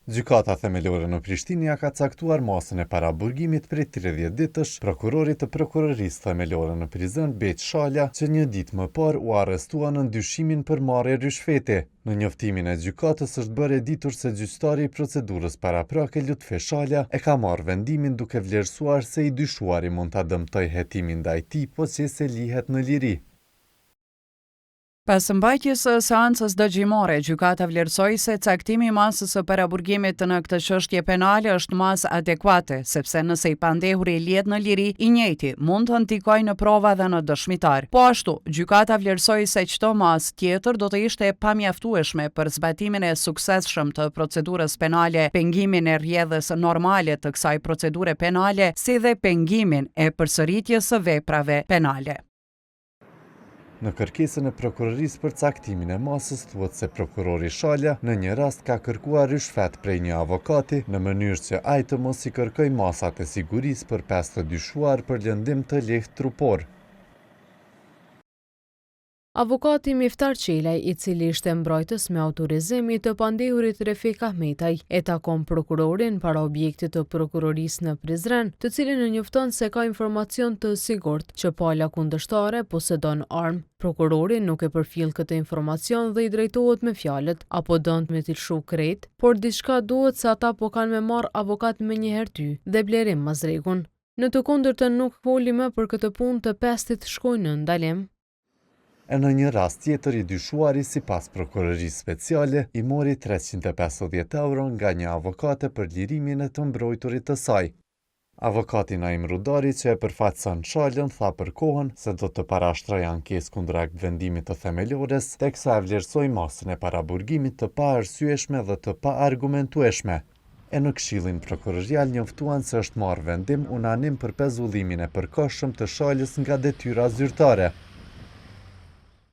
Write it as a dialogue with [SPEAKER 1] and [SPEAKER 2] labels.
[SPEAKER 1] Gjykata themelore në Prishtinë ja ka caktuar masën e paraburgimit prej 30 ditësh prokurorit të prokurorisë themelore në Prizren, Beq Shalja, që një ditë më parë u arrestua në ndyshimin për marrje rishfete. Në njoftimin e gjykatës është bërë e ditur se gjyqtari i procedurës paraprake Lutfi Shalja e ka marrë vendimin duke vlerësuar se i dyshuari mund ta dëmtojë hetimin ndaj tij, po që se lihet në liri.
[SPEAKER 2] Pas mbajtjes së seancës dëgjimore, gjykata vlerësoi se caktimi i masës së paraburgimit në këtë çështje penale është masë adekuate, sepse nëse i pandehuri lihet në liri, i njëjti mund të ndikojë në prova dhe në dëshmitar. Po ashtu, gjykata vlerësoi se çdo masë tjetër do të ishte e pamjaftueshme për zbatimin e suksesshëm të procedurës penale, pengimin e rrjedhës normale të kësaj procedure penale, si dhe pengimin e përsëritjes së veprave penale.
[SPEAKER 1] Në kërkesën e prokurorisë për caktimin e masës thuhet se prokurori Shalja në një rast ka kërkuar rishfet prej një avokati në mënyrë që ai të mos i kërkojë masat e sigurisë për 5 të dyshuar për lëndim të lehtë trupor.
[SPEAKER 3] Avokati Miftar Qelaj, i cili ishte mbrojtës me autorizim i të pandehurit Refik Ahmetaj, e takon prokurorin para objektit të prokurorisë në Prizren, të cilin e njofton se ka informacion të sigurt që pala kundërshtare posedon armë. Prokurori nuk e përfill këtë informacion dhe i drejtohet me fjalët, apo don me t'i lshu krejt, por diçka duhet se ata po kanë me marr avokat me njëherë ty dhe Blerim Mazregun. Në të kundërtën nuk foli më për këtë punë të pestit shkojnë në ndalim.
[SPEAKER 1] E në një rast tjetër i dyshuari sipas prokurorisë speciale i mori 350 euro nga një avokate për lirimin e të mbrojturit të saj. Avokati Naim Rudari, që e përfaqëson Shalën, tha për kohën se do të parashtrojë ankesë kundër vendimit të themelores, teksa e vlerësoi masën e paraburgimit të paarsyeshme dhe të paargumentueshme. E në Këshillin Prokurorial njoftuan se është marrë vendim unanim për pezullimin e përkohshëm të Shalës nga detyra zyrtare.